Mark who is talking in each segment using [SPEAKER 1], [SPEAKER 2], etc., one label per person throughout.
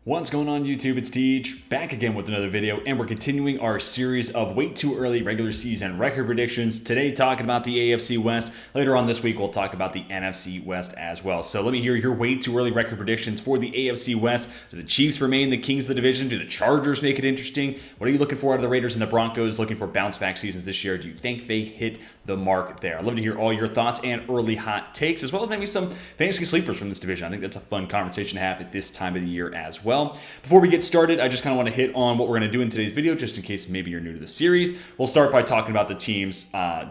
[SPEAKER 1] What's going on YouTube? It's Teach, back again with another video, and we're continuing our series of way too early regular season record predictions. Today talking about the AFC West. Later on this week we'll talk about the NFC West as well. So let me hear your way too early record predictions for the AFC West. Do the Chiefs remain the kings of the division? Do the Chargers make it interesting? What are you looking for out of the Raiders and the Broncos? Looking for bounce back seasons this year? Do you think they hit the mark there? I'd love to hear all your thoughts and early hot takes, as well as maybe some fantasy sleepers from this division. I think that's a fun conversation to have at this time of the year as well. Before we get started, I just kind of want to hit on what we're going to do in today's video, just in case maybe you're new to the series. We'll start by talking about the team's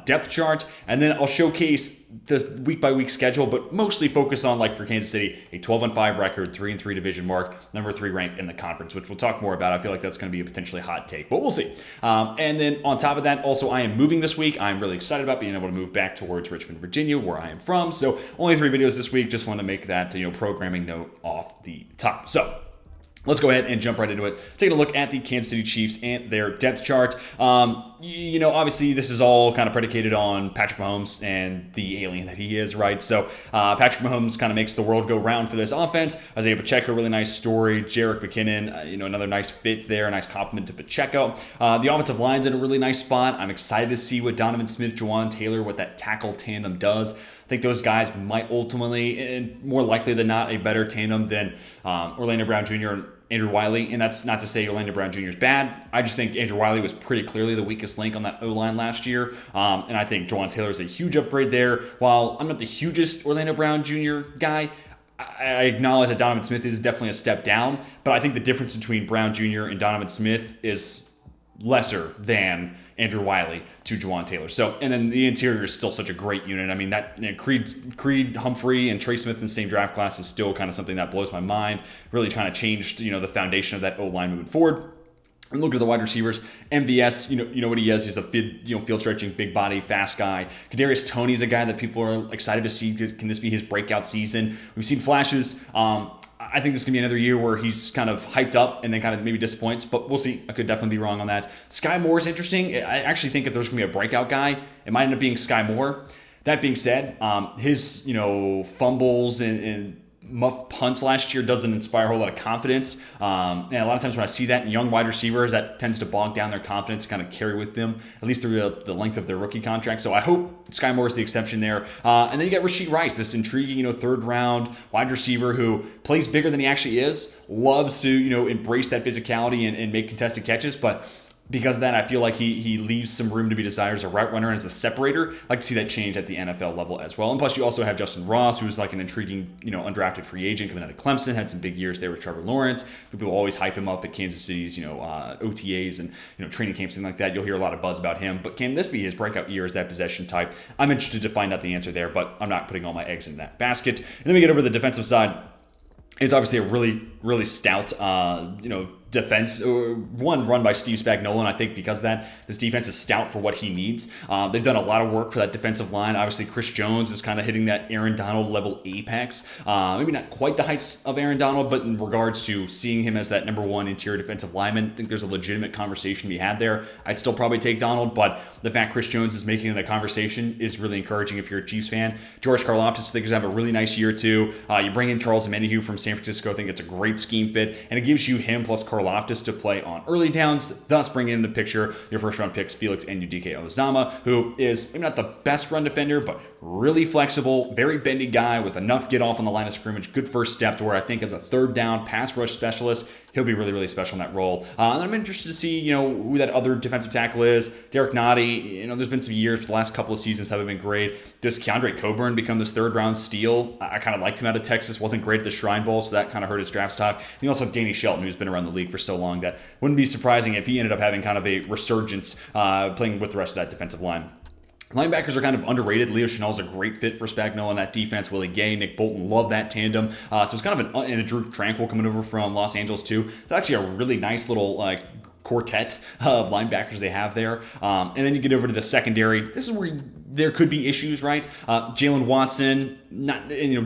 [SPEAKER 1] depth chart, and then I'll showcase the week-by-week schedule, but mostly focus on, like for Kansas City, a 12-5 record, 3-3 division mark, number 3 rank in the conference, which we'll talk more about. I feel like that's going to be a potentially hot take, but we'll see. And then on top of that, also I am moving this week. I'm really excited about being able to move back towards Richmond, Virginia, where I am from. So only 3 videos this week. Just want to make that programming note off the top. So let's go ahead and jump right into it. Taking a look at the Kansas City Chiefs and their depth chart. Obviously this is all kind of predicated on Patrick Mahomes and the alien that he is, right? So Patrick Mahomes kind of makes the world go round for this offense. Isaiah Pacheco, really nice story. Jerick McKinnon, another nice fit there, a nice compliment to Pacheco. The offensive line's in a really nice spot. I'm excited to see what Donovan Smith, Juwan Taylor, what that tackle tandem does. I think those guys might ultimately, and more likely than not, a better tandem than Orlando Brown Jr. and Andrew Wiley. And that's not to say Orlando Brown Jr. is bad. I just think Andrew Wiley was pretty clearly the weakest link on that O-line last year. And I think Juwan Taylor is a huge upgrade there. While I'm not the hugest Orlando Brown Jr. guy, I acknowledge that Donovan Smith is definitely a step down. But I think the difference between Brown Jr. and Donovan Smith is lesser than Andrew Wiley to Juwan Taylor. So, and then the interior is still such a great unit. I mean, that Creed Humphrey and Trey Smith in the same draft class is still kind of something that blows my mind. Really kind of changed, the foundation of that O-line moving forward. And look at the wide receivers. MVS, you know what he is. He's a field stretching, big body, fast guy. Kadarius Toney's a guy that people are excited to see. Can this be his breakout season? We've seen flashes. I think this is going to be another year where he's kind of hyped up and then kind of maybe disappoints, but we'll see. I could definitely be wrong on that. Sky Moore is interesting. I actually think if there's going to be a breakout guy, it might end up being Sky Moore. That being said, his fumbles and muffed punts last year doesn't inspire a whole lot of confidence. And a lot of times when I see that in young wide receivers, that tends to bog down their confidence, kind of carry with them, at least through the length of their rookie contract. So I hope Sky Moore is the exception there. And then you got Rashee Rice, this intriguing, third round wide receiver who plays bigger than he actually is, loves to, embrace that physicality and make contested catches, but because of that, I feel like he leaves some room to be desired as a route runner and as a separator. I'd like to see that change at the NFL level as well. And plus, you also have Justin Ross, who's like an intriguing, undrafted free agent coming out of Clemson. Had some big years there with Trevor Lawrence. People always hype him up at Kansas City's, OTAs and training camps, things like that. You'll hear a lot of buzz about him. But can this be his breakout year as that possession type? I'm interested to find out the answer there, but I'm not putting all my eggs in that basket. And then we get over to the defensive side. It's obviously a really, really stout, defense, one run by Steve Spagnuolo, and I think because of that, this defense is stout for what he needs. They've done a lot of work for that defensive line. Obviously, Chris Jones is kind of hitting that Aaron Donald level apex. Maybe not quite the heights of Aaron Donald, but in regards to seeing him as that number 1 interior defensive lineman, I think there's a legitimate conversation to be had there. I'd still probably take Donald, but the fact Chris Jones is making the conversation is really encouraging if you're a Chiefs fan. George Karlaftis, I think, is going to have a really nice year too. You bring in Charles Omenihu from San Francisco. I think it's a great scheme fit, and it gives you him plus Karlaftis to play on early downs, thus bringing into the picture your first-round picks, Felix Anudike-Uzomah, who is maybe not the best run defender, but really flexible, very bendy guy with enough get off on the line of scrimmage, good first step to where I think as a third down pass rush specialist, he'll be really, really special in that role. And I'm interested to see, who that other defensive tackle is. Derek Nottie, there's been some years, but the last couple of seasons haven't been great. Does Keandre Coburn become this third-round steal? I kind of liked him out of Texas, wasn't great at the Shrine Bowl, so that kind of hurt his draft stock. And you also have Danny Shelton, who's been around the league for so long that wouldn't be surprising if he ended up having kind of a resurgence playing with the rest of that defensive line. Linebackers are kind of underrated. Leo Chenal's a great fit for Spagnuolo in that defense. Willie Gay, Nick Bolton, love that tandem. So it's kind of and a Drew Tranquil coming over from Los Angeles too. It's actually a really nice little quartet of linebackers they have there. And then you get over to the secondary. This is where there could be issues, right? Jalen Watson,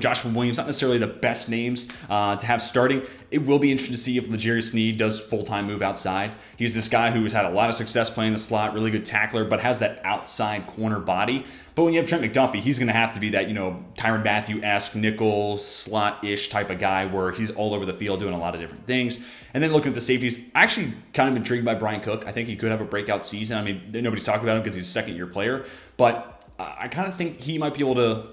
[SPEAKER 1] Joshua Williams, not necessarily the best names to have starting. It will be interesting to see if L'Jarius Sneed does full-time move outside. He's this guy who has had a lot of success playing the slot, really good tackler, but has that outside corner body. But when you have Trent McDuffie, he's going to have to be that, Tyrann Mathieu-esque nickel slot-ish type of guy where he's all over the field doing a lot of different things. And then looking at the safeties, I actually kind of intrigued by Brian Cook. I think he could have a breakout season. I mean, nobody's talking about him because he's a second-year player, but I kind of think he might be able to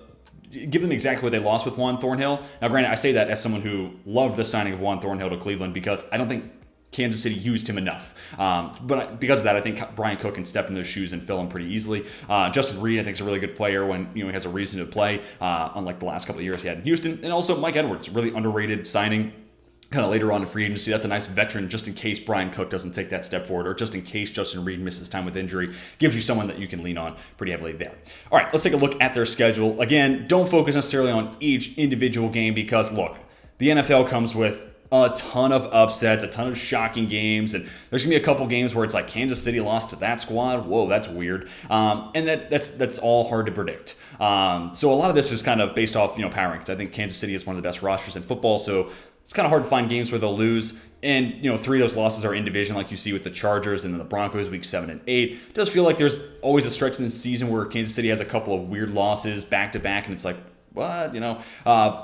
[SPEAKER 1] give them exactly what they lost with Juan Thornhill. Now, granted, I say that as someone who loved the signing of Juan Thornhill to Cleveland because I don't think Kansas City used him enough. But because of that, I think Brian Cook can step in those shoes and fill them pretty easily. Justin Reed, I think, is a really good player when he has a reason to play, unlike the last couple of years he had in Houston. And also Mike Edwards, really underrated signing. Kind of later on in free agency, that's a nice veteran just in case Brian Cook doesn't take that step forward or just in case Justin Reed misses time with injury. Gives you someone that you can lean on pretty heavily there. All right, let's take a look at their schedule. Again, don't focus necessarily on each individual game because, look, the NFL comes with a ton of upsets, a ton of shocking games, and there's going to be a couple games where it's like Kansas City lost to that squad. Whoa, that's weird. And that's all hard to predict. So a lot of this is kind of based off, power rankings. I think Kansas City is one of the best rosters in football, so it's kind of hard to find games where they'll lose. And, 3 of those losses are in division, like you see with the Chargers and then the Broncos week 7 and 8. It does feel like there's always a stretch in the season where Kansas City has a couple of weird losses back to back, and it's like, what,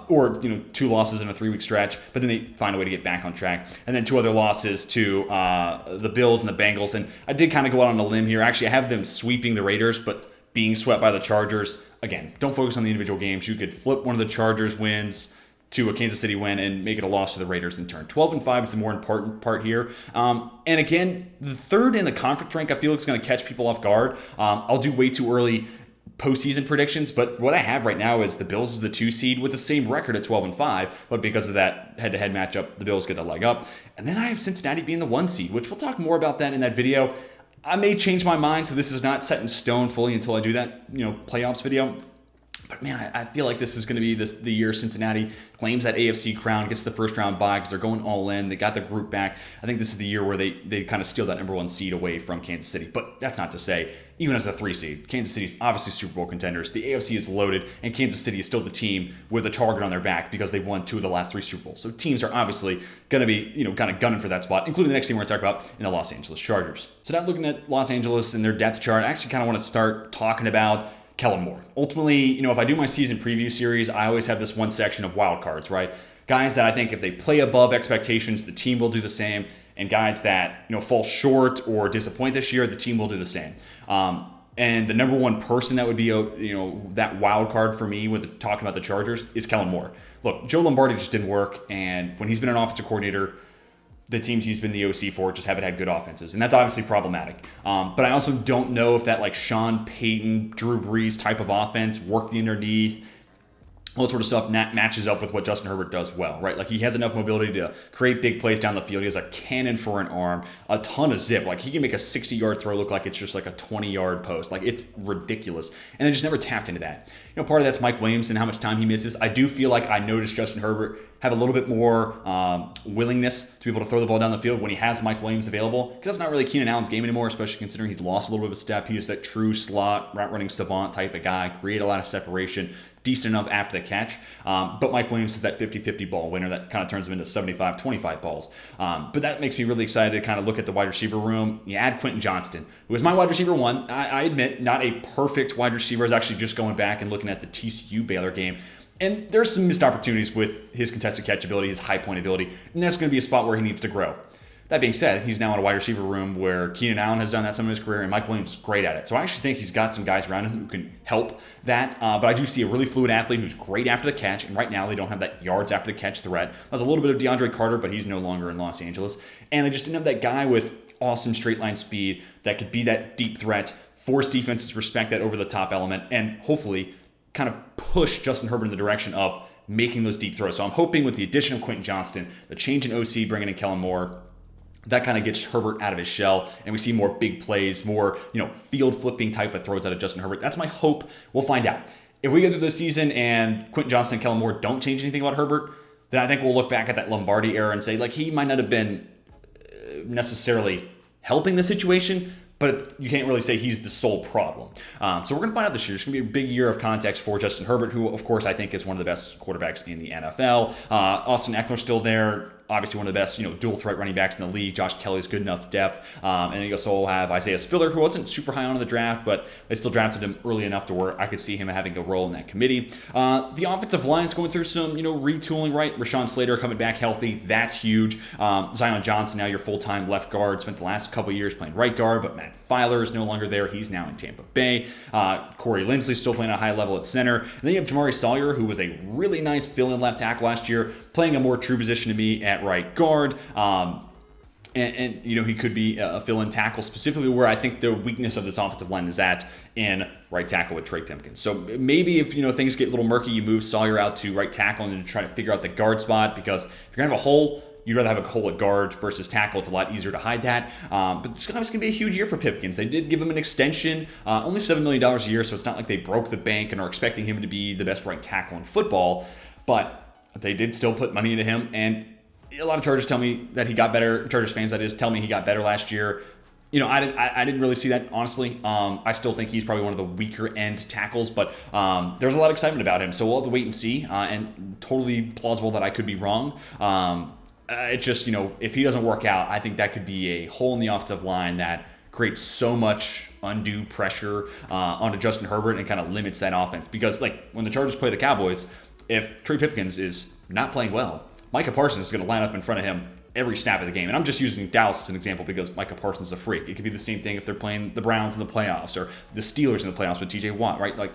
[SPEAKER 1] or 2 losses in a 3-week stretch, but then they find a way to get back on track. And then 2 other losses to the Bills and the Bengals. And I did kind of go out on a limb here. Actually, I have them sweeping the Raiders, but being swept by the Chargers. Again, don't focus on the individual games. You could flip one of the Chargers wins to a Kansas City win and make it a loss to the Raiders in turn. 12-5 is the more important part here. And again, the third in the conference rank, I feel like it's going to catch people off guard. I'll do way too early postseason predictions, but what I have right now is the Bills is the 2 seed with the same record at 12-5, but because of that head-to-head matchup, the Bills get the leg up. And then I have Cincinnati being the 1 seed, which we'll talk more about that in that video. I may change my mind, so this is not set in stone fully until I do that, playoffs video. But man, I feel like this is going to be the year Cincinnati claims that AFC crown, gets the first round bye because they're going all in. They got the group back. I think this is the year where they kind of steal that number 1 seed away from Kansas City. But that's not to say, even as a 3 seed, Kansas City is obviously Super Bowl contenders. The AFC is loaded, and Kansas City is still the team with a target on their back because they've won 2 of the last 3 Super Bowls. So teams are obviously going to be, kind of gunning for that spot, including the next team we're going to talk about in the Los Angeles Chargers. So now looking at Los Angeles and their depth chart, I actually kind of want to start talking about Kellen Moore. Ultimately, if I do my season preview series, I always have this one section of wild cards, right? Guys that I think if they play above expectations, the team will do the same. And guys that, fall short or disappoint this year, the team will do the same. And the number 1 person that would be, that wild card for me with talking about the Chargers is Kellen Moore. Look, Joe Lombardi just didn't work. And when he's been an offensive coordinator, the teams he's been the OC for just haven't had good offenses. And that's obviously problematic. But I also don't know if that Sean Payton, Drew Brees type of offense, work the underneath, all that sort of stuff matches up with what Justin Herbert does well, right? He has enough mobility to create big plays down the field. He has a cannon for an arm, a ton of zip. He can make a 60-yard throw look like it's just a 20-yard post. It's ridiculous. And they just never tapped into that. Part of that's Mike Williams and how much time he misses. I do feel like I noticed Justin Herbert have a little bit more willingness to be able to throw the ball down the field when he has Mike Williams available. Because that's not really Keenan Allen's game anymore, especially considering he's lost a little bit of a step. He is that true slot, route-running savant type of guy, create a lot of separation, decent enough after the catch. But Mike Williams is that 50-50 ball winner that kind of turns him into 75-25 balls. But that makes me really excited to kind of look at the wide receiver room. You add Quentin Johnston, who is my wide receiver 1. I admit, not a perfect wide receiver. I was actually just going back and looking at the TCU Baylor game. And there's some missed opportunities with his contested catch ability, his high point ability, and that's going to be a spot where he needs to grow. That being said, he's now in a wide receiver room where Keenan Allen has done that some of his career, and Mike Williams is great at it. So I actually think he's got some guys around him who can help that. But I do see a really fluid athlete who's great after the catch, and right now they don't have that yards after the catch threat. There's a little bit of DeAndre Carter, but he's no longer in Los Angeles. And they just didn't have that guy with awesome straight line speed that could be that deep threat, force defenses to respect that over-the-top element, and hopefully kind of push Justin Herbert in the direction of making those deep throws. So I'm hoping with the addition of Quentin Johnston, the change in OC, bringing in Kellen Moore, that kind of gets Herbert out of his shell, and we see more big plays, more field flipping type of throws out of Justin Herbert. That's my hope. We'll find out. If we go through the season and Quentin Johnston and Kellen Moore don't change anything about Herbert, then I think we'll look back at that Lombardi era and say he might not have been necessarily helping the situation, but you can't really say he's the sole problem. So we're going to find out this year. It's going to be a big year of context for Justin Herbert, who, of course, I think is one of the best quarterbacks in the NFL. Austin Eckler's still there. Obviously, one of the best, dual threat running backs in the league. Josh Kelly's good enough depth. And then you also have Isaiah Spiller, who wasn't super high on the draft, but they still drafted him early enough to where I could see him having a role in that committee. The offensive line is going through some, retooling, right? Rashawn Slater coming back healthy. That's huge. Zion Johnson, now your full-time left guard. Spent the last couple of years playing right guard, but Matt Filer is no longer there. He's now in Tampa Bay. Corey Linsley still playing at a high level at center. And then you have Jamari Sawyer, who was a really nice fill-in left tackle last year, playing a more true position to me at right guard. And he could be a fill-in tackle, specifically where I think the weakness of this offensive line is at in right tackle with Trey Pipkins. So maybe if things get a little murky, you move Sawyer out to right tackle and try to figure out the guard spot, because if you're gonna have a hole, you'd rather have a hole at guard versus tackle. It's a lot easier to hide that. But this is going to be a huge year for Pipkins. They did give him an extension, only $7 million a year, so it's not like they broke the bank and are expecting him to be the best right tackle in football. But they did still put money into him, and a lot of Chargers tell me that he got better. Chargers fans, that is, tell me he got better last year. I didn't really see that, honestly. I still think he's probably one of the weaker end tackles, but there's a lot of excitement about him. So we'll have to wait and see, and totally plausible that I could be wrong. It's just, if he doesn't work out, I think that could be a hole in the offensive line that creates so much undue pressure onto Justin Herbert and kind of limits that offense. Because, when the Chargers play the Cowboys, if Trey Pipkins is not playing well, Micah Parsons is going to line up in front of him every snap of the game. And I'm just using Dallas as an example because Micah Parsons is a freak. It could be the same thing if they're playing the Browns in the playoffs or the Steelers in the playoffs with TJ Watt, right?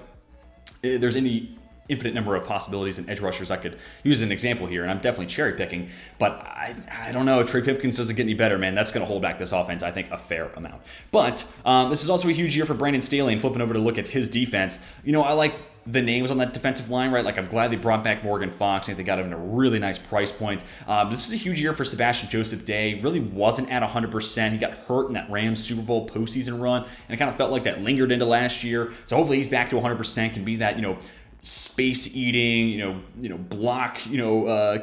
[SPEAKER 1] There's any infinite number of possibilities and edge rushers I could use as an example here, and I'm definitely cherry picking, but I don't know. Trey Pipkins doesn't get any better, man. That's going to hold back this offense, I think, a fair amount. But this is also a huge year for Brandon Staley, and flipping over to look at his defense, I like the names on that defensive line, right? I'm glad they brought back Morgan Fox. I think they got him at a really nice price point. This was a huge year for Sebastian Joseph Day. Really wasn't at 100%. He got hurt in that Rams Super Bowl postseason run, and it kind of felt like that lingered into last year. So hopefully he's back to 100%, can be that, space eating, block,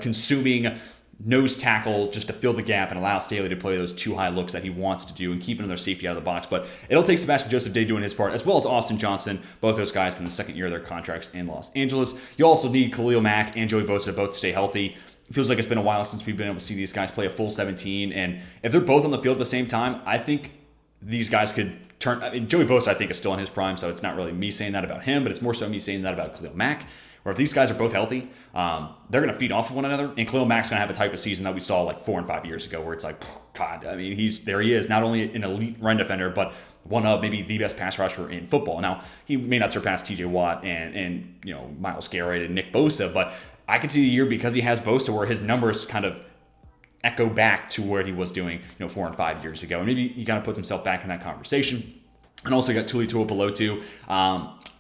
[SPEAKER 1] consuming nose tackle just to fill the gap and allow Staley to play those too high looks that he wants to do and keep another safety out of the box. But it'll take Sebastian Joseph Day doing his part, as well as Austin Johnson, both those guys in the second year of their contracts in Los Angeles. You also need Khalil Mack and Joey Bosa to both stay healthy. It feels like it's been a while since we've been able to see these guys play a full 17, and if they're both on the field at the same time, I think these guys could turn. Joey Bosa, I think, is still in his prime, so it's not really me saying that about him, but it's more so me saying that about Khalil Mack. Or if these guys are both healthy, they're going to feed off of one another. And Khalil Mack's going to have a type of season that we saw 4 and 5 years ago, where it's God, he is, not only an elite run defender, but one of maybe the best pass rusher in football. Now, he may not surpass TJ Watt and Myles Garrett and Nick Bosa, but I could see the year, because he has Bosa, where his numbers kind of echo back to where he was doing 4 and 5 years ago. And maybe he kind of puts himself back in that conversation. And also got Tuli Tuipulotu.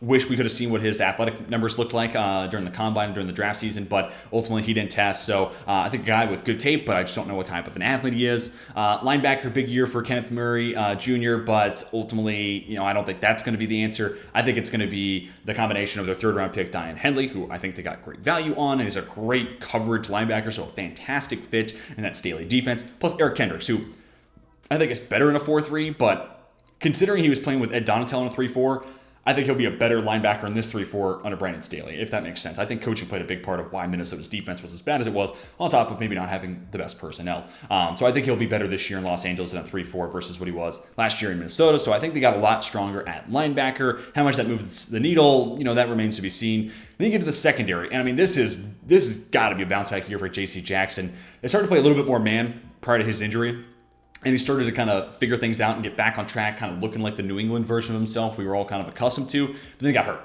[SPEAKER 1] Wish we could have seen what his athletic numbers looked like during the combine, during the draft season, but ultimately he didn't test. So I think a guy with good tape, but I just don't know what type of an athlete he is. Linebacker, big year for Kenneth Murray Jr., but ultimately, I don't think that's going to be the answer. I think it's going to be the combination of their third-round pick, Diane Henley, who I think they got great value on, and is a great coverage linebacker, so a fantastic fit in that Staley defense, plus Eric Kendricks, who I think is better in a 4-3, but considering he was playing with Ed Donatel in a 3-4, I think he'll be a better linebacker in this 3-4 under Brandon Staley, if that makes sense. I think coaching played a big part of why Minnesota's defense was as bad as it was, on top of maybe not having the best personnel. So I think he'll be better this year in Los Angeles in a 3-4 versus what he was last year in Minnesota. So I think they got a lot stronger at linebacker. How much that moves the needle, that remains to be seen. Then you get to the secondary, and this has got to be a bounce back year for J.C. Jackson. They started to play a little bit more man prior to his injury. And he started to kind of figure things out and get back on track, kind of looking like the New England version of himself we were all kind of accustomed to. But then he got hurt.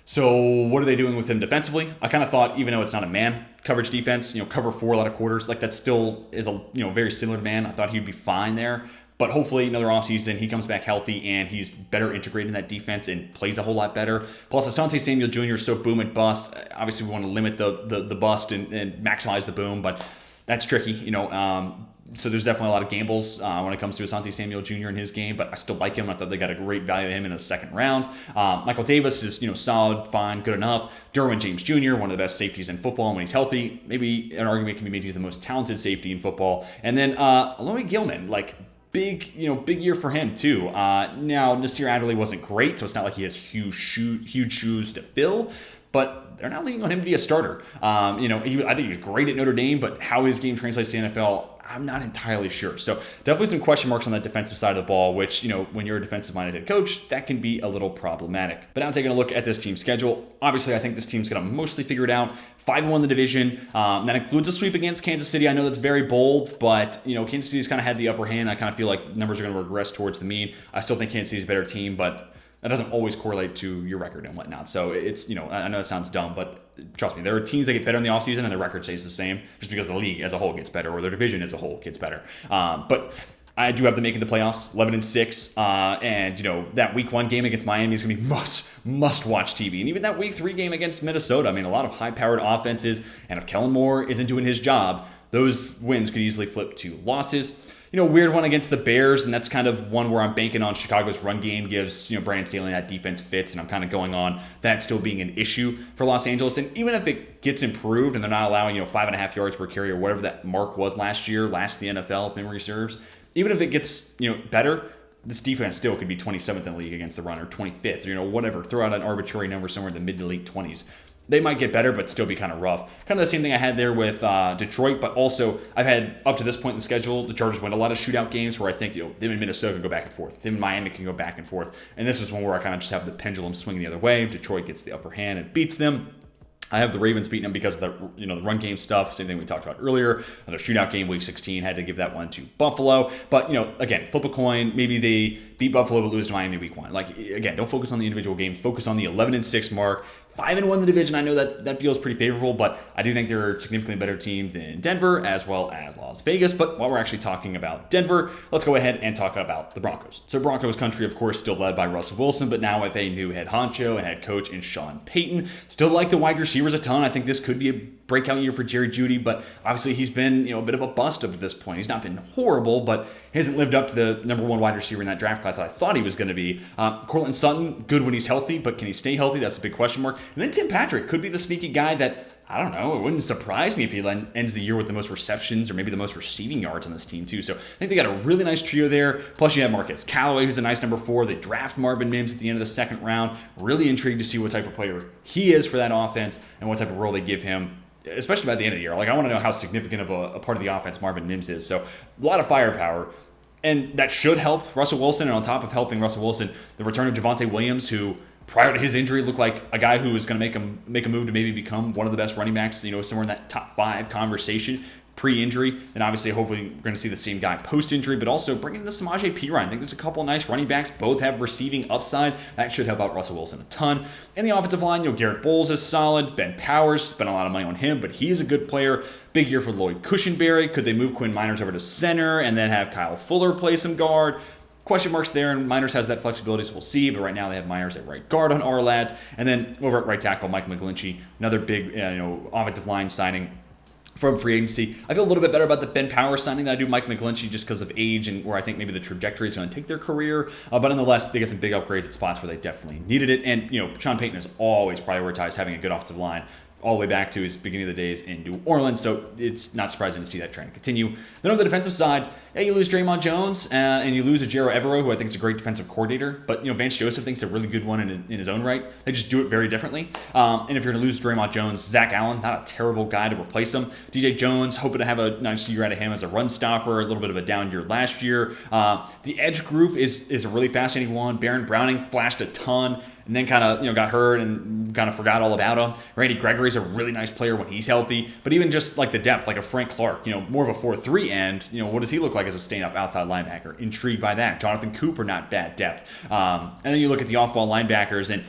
[SPEAKER 1] So what are they doing with him defensively? I kind of thought, even though it's not a man coverage defense, cover 4 a lot of quarters, that still is a very similar to man. I thought he'd be fine there. But hopefully another offseason, he comes back healthy and he's better integrated in that defense and plays a whole lot better. Plus, Asante Samuel Jr. is so boom and bust. Obviously, we want to limit the bust and maximize the boom, but that's tricky, So there's definitely a lot of gambles when it comes to Asante Samuel Jr. in his game, but I still like him. I thought they got a great value of him in the second round. Michael Davis is, solid, fine, good enough. Derwin James Jr., one of the best safeties in football, and when he's healthy, maybe an argument can be made he's the most talented safety in football. And then Aloy Gilman, big year for him too. Now Nasir Adderley wasn't great, so it's not like he has huge shoes to fill, but they're not leaning on him to be a starter. I think he was great at Notre Dame, but how his game translates to the NFL, I'm not entirely sure. So definitely some question marks on that defensive side of the ball, which, when you're a defensive-minded head coach, that can be a little problematic. But now taking a look at this team's schedule, obviously I think this team's going to mostly figure it out. 5-1 in the division. That includes a sweep against Kansas City. I know that's very bold, but, Kansas City's kind of had the upper hand. I kind of feel like numbers are going to regress towards the mean. I still think Kansas City's a better team, but that doesn't always correlate to your record and whatnot. So it's, I know it sounds dumb, but trust me, there are teams that get better in the offseason and their record stays the same just because the league as a whole gets better or their division as a whole gets better. But I do have them making the playoffs, 11-6, and that week 1 game against Miami is going to be must watch TV. And even that week 3 game against Minnesota, a lot of high-powered offenses, and if Kellen Moore isn't doing his job, those wins could easily flip to losses. Weird one against the Bears, and that's kind of one where I'm banking on Chicago's run game gives, Brandon Staley that defense fits, and I'm kind of going on that still being an issue for Los Angeles. And even if it gets improved and they're not allowing, 5.5 yards per carry or whatever that mark was last year, last in the NFL, if memory serves, even if it gets, better, this defense still could be 27th in the league against the run or 25th, whatever. Throw out an arbitrary number somewhere in the mid to late 20s. They might get better, but still be kind of rough. Kind of the same thing I had there with Detroit, but also I've had up to this point in the schedule, the Chargers win a lot of shootout games where I think them and Minnesota can go back and forth. Them and Miami can go back and forth. And this is one where I kind of just have the pendulum swinging the other way. Detroit gets the upper hand and beats them. I have the Ravens beating them because of the the run game stuff. Same thing we talked about earlier. Another shootout game, week 16, had to give that one to Buffalo. But again, flip a coin. Maybe they beat Buffalo but lose to Miami week 1. Again, don't focus on the individual games. Focus on the 11-6 mark. 5-1 in the division. I know that feels pretty favorable, but I do think they're a significantly better team than Denver as well as Las Vegas. But while we're actually talking about Denver, let's go ahead and talk about the Broncos. So Broncos country, of course, still led by Russell Wilson, but now with a new head honcho and head coach in Sean Payton. Still like the wide receivers a ton. I think this could be a breakout year for Jerry Jeudy, but obviously he's been a bit of a bust up to this point. He's not been horrible, but he hasn't lived up to the number 1 wide receiver in that draft class that I thought he was going to be. Courtland Sutton, good when he's healthy, but can he stay healthy? That's a big question mark. And then Tim Patrick could be the sneaky guy that, I don't know, it wouldn't surprise me if he ends the year with the most receptions or maybe the most receiving yards on this team too. So I think they got a really nice trio there. Plus you have Marquez Callaway, who's a nice number 4. They draft Marvin Mims at the end of the second round. Really intrigued to see what type of player he is for that offense and what type of role they give him, especially by the end of the year. I want to know how significant of a part of the offense Marvin Mims is. So a lot of firepower. And that should help Russell Wilson. And on top of helping Russell Wilson, the return of Javonte Williams, who prior to his injury looked like a guy who was going to make a move to maybe become one of the best running backs, somewhere in that top 5 conversation pre-injury. And obviously, hopefully, we're going to see the same guy post-injury, but also bringing in Samaje Perine. I think there's a couple nice running backs. Both have receiving upside. That should help out Russell Wilson a ton. In the offensive line, Garrett Bowles is solid. Ben Powers, spent a lot of money on him, but he is a good player. Big year for Lloyd Cushenberry. Could they move Quinn Miners over to center and then have Kyle Fuller play some guard? Question marks there, and Miners has that flexibility, so we'll see. But right now they have Miners at right guard on our lads. And then over at right tackle, Mike McGlinchey, another big offensive line signing from free agency. I feel a little bit better about the Ben Powers signing than I do Mike McGlinchey just because of age and where I think maybe the trajectory is going to take their career. But nonetheless, they get some big upgrades at spots where they definitely needed it. And, Sean Payton has always prioritized having a good offensive line all the way back to his beginning of the days in New Orleans, so it's not surprising to see that trend continue. Then on the defensive side, you lose Draymond Jones, and you lose Ejiro Evero, who I think is a great defensive coordinator, but Vance Joseph thinks a really good one in his own right. They just do it very differently. And if you're going to lose Draymond Jones, Zach Allen, not a terrible guy to replace him. DJ Jones, hoping to have a nice year out of him as a run stopper, a little bit of a down year last year. The edge group is a really fascinating one. Baron Browning flashed a ton, and then kind of got hurt and kind of forgot all about him. Randy Gregory's a really nice player when he's healthy, but even just like the depth, like a Frank Clark, more of a 4-3 end, what does he look like as a stand-up outside linebacker? Intrigued by that. Jonathan Cooper, not bad depth. And then you look at the off-ball linebackers, and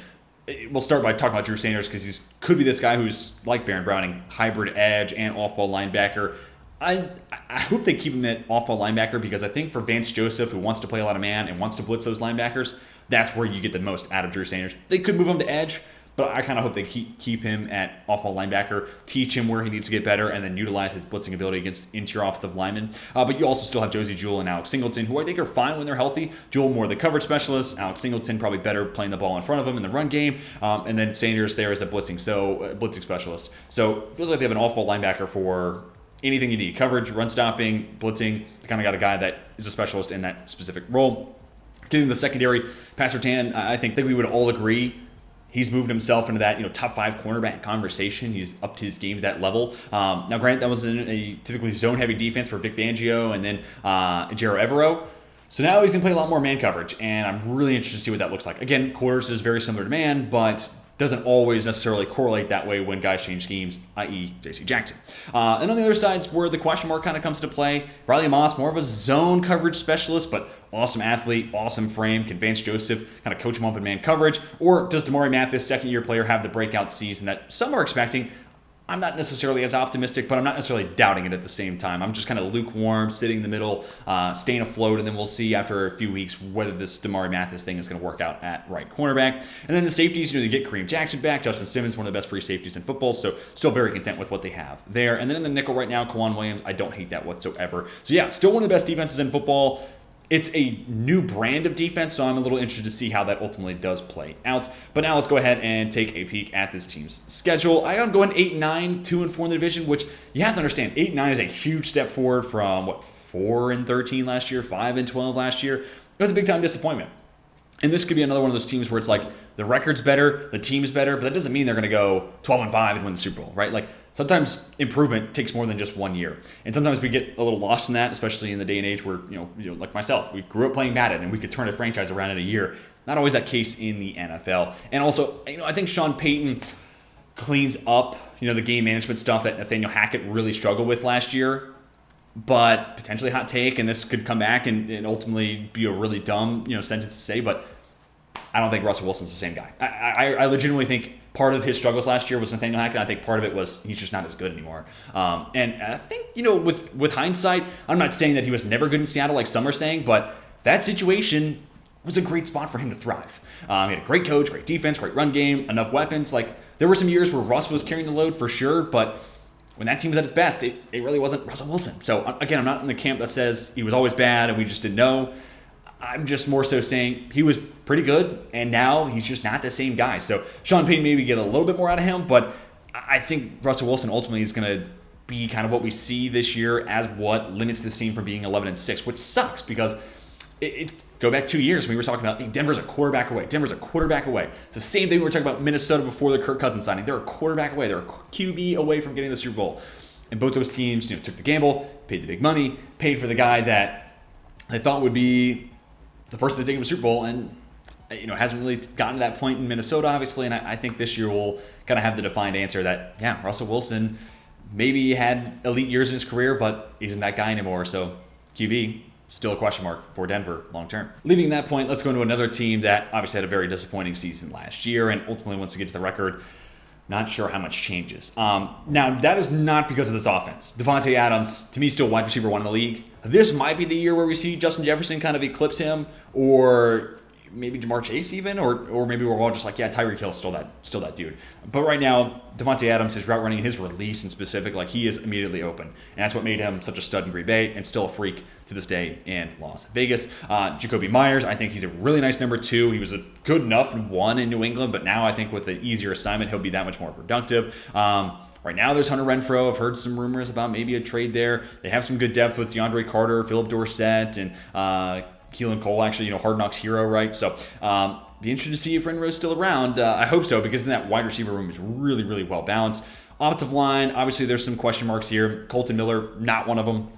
[SPEAKER 1] we'll start by talking about Drew Sanders because he could be this guy who's like Baron Browning, hybrid edge and off-ball linebacker. I hope they keep him at off-ball linebacker because I think for Vance Joseph, who wants to play a lot of man and wants to blitz those linebackers, that's where you get the most out of Drew Sanders. They could move him to edge, but I kind of hope they keep him at off-ball linebacker, teach him where he needs to get better, and then utilize his blitzing ability against interior offensive linemen. But you also still have Josie Jewell and Alex Singleton, who I think are fine when they're healthy. Jewell more the coverage specialist. Alex Singleton probably better playing the ball in front of him in the run game. And then Sanders there as a blitzing specialist. So it feels like they have an off-ball linebacker for anything you need. Coverage, run stopping, blitzing. I kind of got a guy that is a specialist in that specific role. Getting the secondary, Pat Surtain, I think we would all agree he's moved himself into that top 5 cornerback conversation. He's upped his game to that level. Now, granted, that was in a typically zone-heavy defense for Vic Fangio and then Jero Evero. So now he's going to play a lot more man coverage, and I'm really interested to see what that looks like. Again, quarters is very similar to man, but doesn't always necessarily correlate that way when guys change schemes, i.e. J.C. Jackson. And on the other side is where the question mark kind of comes to play. Riley Moss, more of a zone coverage specialist, but awesome athlete, awesome frame. Can Vance Joseph kind of coach him up in man coverage? Or does Damari Mathis, second-year player, have the breakout season that some are expecting? I'm not necessarily as optimistic, but I'm not necessarily doubting it at the same time. I'm just kind of lukewarm, sitting in the middle, staying afloat, and then we'll see after a few weeks whether this Damari Mathis thing is going to work out at right cornerback. And then the safeties, you get Kareem Jackson back. Justin Simmons, one of the best free safeties in football, so still very content with what they have there. And then in the nickel right now, Kwan Williams, I don't hate that whatsoever. So yeah, still one of the best defenses in football. It's a new brand of defense, so I'm a little interested to see how that ultimately does play out. But now let's go ahead and take a peek at this team's schedule. I got them going 8-9, 2-4 in the division, which you have to understand, 8-9 is a huge step forward from, 4-13 last year, 5-12 last year. It was a big-time disappointment. And this could be another one of those teams where it's like the record's better, the team's better, but that doesn't mean they're going to go 12-5 and win the Super Bowl, right? Like sometimes improvement takes more than just 1 year. And sometimes we get a little lost in that, especially in the day and age where, like myself, we grew up playing Madden and we could turn a franchise around in a year. Not always that case in the NFL. And also, I think Sean Payton cleans up, the game management stuff that Nathaniel Hackett really struggled with last year. But potentially hot take, and this could come back and ultimately be a really dumb, sentence to say, but I don't think Russell Wilson's the same guy. I legitimately think part of his struggles last year was Nathaniel Hackett. I think part of it was he's just not as good anymore. And I think, with hindsight, I'm not saying that he was never good in Seattle like some are saying, but that situation was a great spot for him to thrive. He had a great coach, great defense, great run game, enough weapons. Like there were some years where Russ was carrying the load for sure, but when that team was at its best, it really wasn't Russell Wilson. So again, I'm not in the camp that says he was always bad and we just didn't know. I'm just more so saying he was pretty good, and now he's just not the same guy. So Sean Payton maybe get a little bit more out of him, but I think Russell Wilson ultimately is going to be kind of what we see this year as what limits this team from being 11-6, which sucks because it go back 2 years when we were talking about, hey, Denver's a quarterback away. Denver's a quarterback away. It's the same thing we were talking about Minnesota before the Kirk Cousins signing. They're a quarterback away. They're a QB away from getting the Super Bowl. And both those teams took the gamble, paid the big money, paid for the guy that they thought would be the person to take him to the Super Bowl, and hasn't really gotten to that point in Minnesota, obviously. And I think this year we'll kind of have the defined answer that, yeah, Russell Wilson maybe had elite years in his career, but isn't that guy anymore. So QB, still a question mark for Denver long term. Leaving that point, let's go into another team that obviously had a very disappointing season last year, and ultimately once we get to the record, not sure how much changes. Now, that is not because of this offense. Devontae Adams, to me, still wide receiver 1 in the league. This might be the year where we see Justin Jefferson kind of eclipse him, or maybe Jamar Chase even, or maybe we're all just like, yeah, Tyreek Hill's still that dude. But right now, Devontae Adams, his route running, his release in specific, like he is immediately open. And that's what made him such a stud in Green Bay and still a freak to this day in Las Vegas. Jacoby Myers, I think he's a really nice number 2. He was a good enough 1 in New England, but now I think with an easier assignment, he'll be that much more productive. Right now, there's Hunter Renfrow. I've heard some rumors about maybe a trade there. They have some good depth with DeAndre Carter, Philip Dorsett, and Keelan Cole, actually, Hard Knocks hero, right? So, be interested to see if Renfrow's still around. I hope so, because then that wide receiver room is really, really well balanced. Offensive line, obviously, there's some question marks here. Colton Miller, not one of them.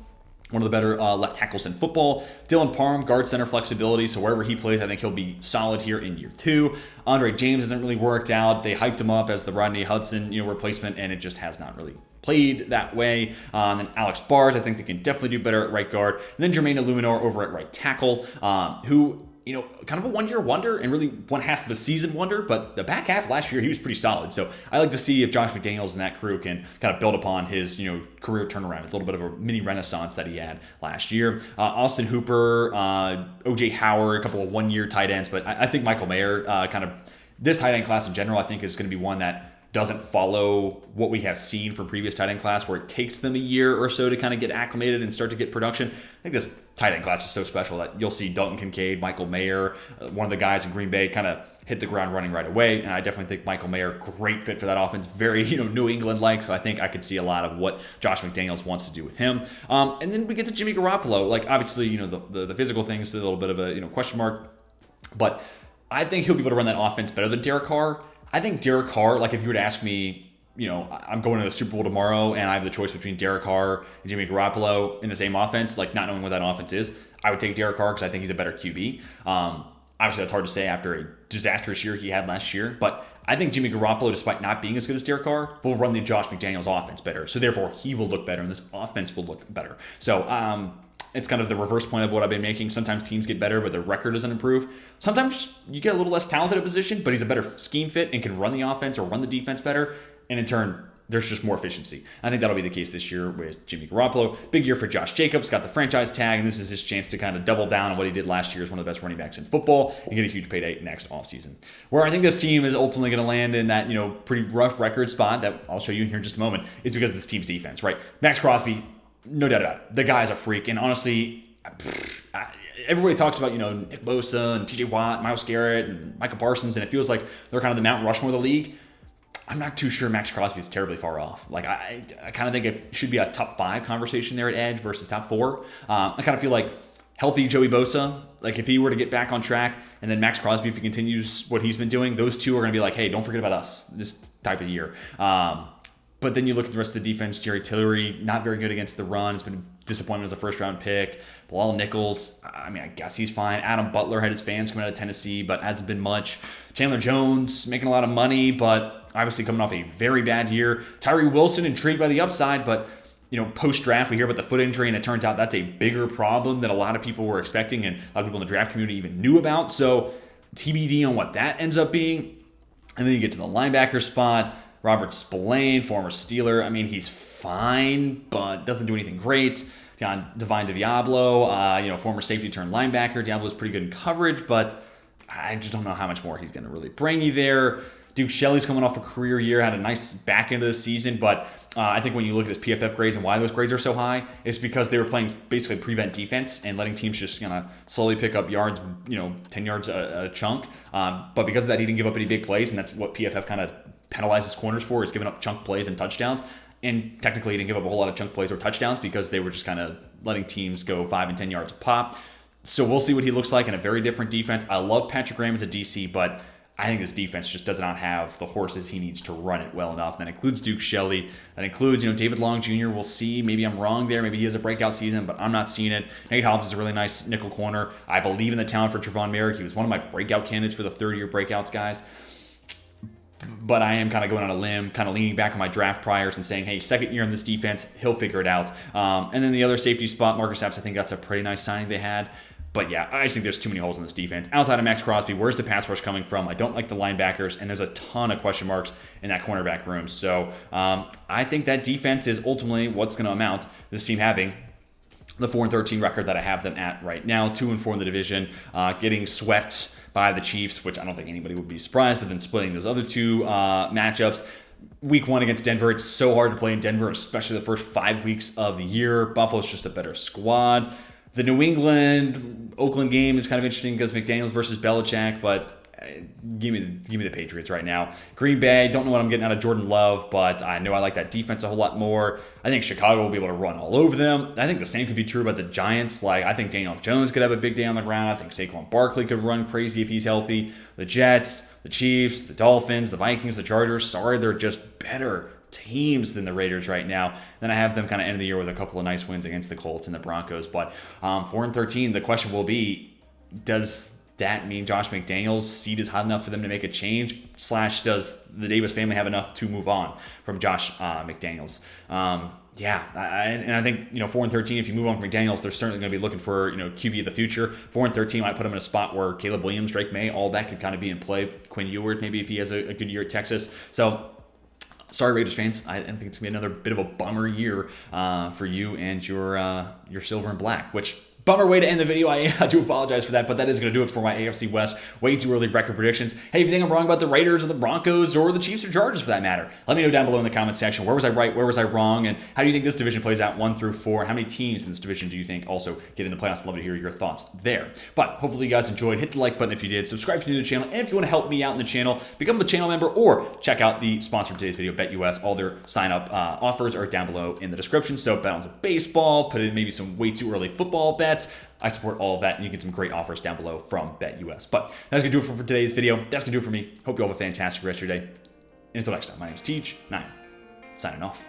[SPEAKER 1] One of the better left tackles in football. Dylan Parham, guard center flexibility, so wherever he plays, I think he'll be solid here in year 2. Andre James hasn't really worked out. They hyped him up as the Rodney Hudson replacement, and it just has not really played that way. And then Alex Bars, I think they can definitely do better at right guard. And then Jermaine Illuminor over at right tackle, who kind of a one-year wonder and really one half of the season wonder, but the back half last year, he was pretty solid. So I like to see if Josh McDaniels and that crew can kind of build upon his, career turnaround. It's a little bit of a mini renaissance that he had last year. Austin Hooper, OJ Howard, a couple of one-year tight ends, but I think Michael Mayer, this tight end class in general, I think is going to be one that doesn't follow what we have seen from previous tight end class, where it takes them a year or so to kind of get acclimated and start to get production. I think this tight end class is so special that you'll see Dalton Kincaid, Michael Mayer, one of the guys in Green Bay, kind of hit the ground running right away. And I definitely think Michael Mayer, great fit for that offense, very New England-like. So I think I could see a lot of what Josh McDaniels wants to do with him. And then we get to Jimmy Garoppolo. Like, obviously, the physical thing is a little bit of a question mark, but I think he'll be able to run that offense better than Derek Carr. I think Derek Carr, like if you were to ask me, I'm going to the Super Bowl tomorrow and I have the choice between Derek Carr and Jimmy Garoppolo in the same offense, like not knowing what that offense is, I would take Derek Carr because I think he's a better QB. Obviously, that's hard to say after a disastrous year he had last year, but I think Jimmy Garoppolo, despite not being as good as Derek Carr, will run the Josh McDaniels offense better. So therefore, he will look better and this offense will look better. So it's kind of the reverse point of what I've been making. Sometimes teams get better, but their record doesn't improve. Sometimes you get a little less talented at a position, but he's a better scheme fit and can run the offense or run the defense better. And in turn, there's just more efficiency. I think that'll be the case this year with Jimmy Garoppolo. Big year for Josh Jacobs, got the franchise tag, and this is his chance to kind of double down on what he did last year as one of the best running backs in football and get a huge payday next offseason. Where I think this team is ultimately going to land in that, pretty rough record spot that I'll show you in here in just a moment is because of this team's defense, right? Max Crosby, no doubt about it. The guy's a freak, and honestly, everybody talks about, Nick Bosa and TJ Watt, Myles Garrett, and Micah Parsons, and it feels like they're kind of the Mount Rushmore of the league. I'm not too sure Max Crosby is terribly far off. Like, I kind of think it should be a top 5 conversation there at edge versus top 4. I kind of feel like healthy Joey Bosa, like if he were to get back on track, and then Max Crosby, if he continues what he's been doing, those two are going to be like, hey, don't forget about us this type of year. But then you look at the rest of the defense. Jerry Tillery, not very good against the run. Has been a disappointment as a first-round pick. Bilal Nichols, I guess he's fine. Adam Butler had his fans coming out of Tennessee, but hasn't been much. Chandler Jones, making a lot of money, but obviously coming off a very bad year. Tyree Wilson, intrigued by the upside, but post-draft, we hear about the foot injury, and it turns out that's a bigger problem than a lot of people were expecting, and a lot of people in the draft community even knew about. So TBD on what that ends up being. And then you get to the linebacker spot. Robert Spillane, former Steeler. He's fine, but doesn't do anything great. Divine DiAblo, former safety turned linebacker. Diablo's pretty good in coverage, but I just don't know how much more he's going to really bring you there. Duke Shelley's coming off a career year, had a nice back end of the season, but I think when you look at his PFF grades and why those grades are so high, it's because they were playing basically prevent defense and letting teams just kind of slowly pick up yards, 10 yards a chunk. But because of that, he didn't give up any big plays, and that's what PFF kind of penalizes corners for, is giving up chunk plays and touchdowns. And technically, he didn't give up a whole lot of chunk plays or touchdowns because they were just kind of letting teams go 5 and 10 yards a pop. So we'll see what he looks like in a very different defense. I love Patrick Graham as a DC, but I think this defense just does not have the horses he needs to run it well enough. And that includes Duke Shelley. That includes, David Long Jr. We'll see. Maybe I'm wrong there. Maybe he has a breakout season, but I'm not seeing it. Nate Hobbs is a really nice nickel corner. I believe in the talent for Trevon Merrick. He was one of my breakout candidates for the third-year breakouts, guys. But I am kind of going on a limb, kind of leaning back on my draft priors and saying, hey, second year in this defense, he'll figure it out. And then the other safety spot, Marcus Epps, I think that's a pretty nice signing they had. But yeah, I just think there's too many holes in this defense. Outside of Max Crosby, where's the pass rush coming from? I don't like the linebackers, and there's a ton of question marks in that cornerback room. So I think that defense is ultimately what's going to amount to this team having the 4-13 record that I have them at right now, 2-4 in the division, getting swept by the Chiefs, which I don't think anybody would be surprised, but then splitting those other two matchups. Week 1 against Denver, it's so hard to play in Denver, especially the first 5 weeks of the year. Buffalo's just a better squad. The New England-Oakland game is kind of interesting because McDaniels versus Belichick, but give me the Patriots right now. Green Bay, don't know what I'm getting out of Jordan Love, but I know I like that defense a whole lot more. I think Chicago will be able to run all over them. I think the same could be true about the Giants. I think Daniel Jones could have a big day on the ground. I think Saquon Barkley could run crazy if he's healthy. The Jets, the Chiefs, the Dolphins, the Vikings, the Chargers, sorry, they're just better teams than the Raiders right now. Then I have them kind of end of the year with a couple of nice wins against the Colts and the Broncos. But 4-13, the question will be, does that mean Josh McDaniels' seat is hot enough for them to make a change? / does the Davis family have enough to move on from Josh McDaniels? I think 4-13. If you move on from McDaniels, they're certainly going to be looking for QB of the future. 4-13 might put them in a spot where Caleb Williams, Drake May, all that could kind of be in play. Quinn Ewert, maybe if he has a good year at Texas. So. Sorry, Raiders fans. I think it's going to be another bit of a bummer year for you and your silver and black, which, Bummer way to end the video. I do apologize for that, but that is going to do it for my AFC West way too early record predictions. Hey, if you think I'm wrong about the Raiders or the Broncos or the Chiefs or Chargers for that matter, let me know down below in the comment section. Where was I right? Where was I wrong? And how do you think this division plays out 1 through 4? How many teams in this division do you think also get in the playoffs? I'd love to hear your thoughts there. But hopefully you guys enjoyed. Hit the like button if you did. Subscribe if you're new to the channel. And if you want to help me out in the channel, become a channel member or check out the sponsor of today's video, BetUS. All their sign up offers are down below in the description. So bet on some baseball, put in maybe some way too early football bets. I support all of that, and you get some great offers down below from BetUS. But that's going to do it for today's video. That's going to do it for me. Hope you all have a fantastic rest of your day. And until next time, my name is Teach, and I'm signing off.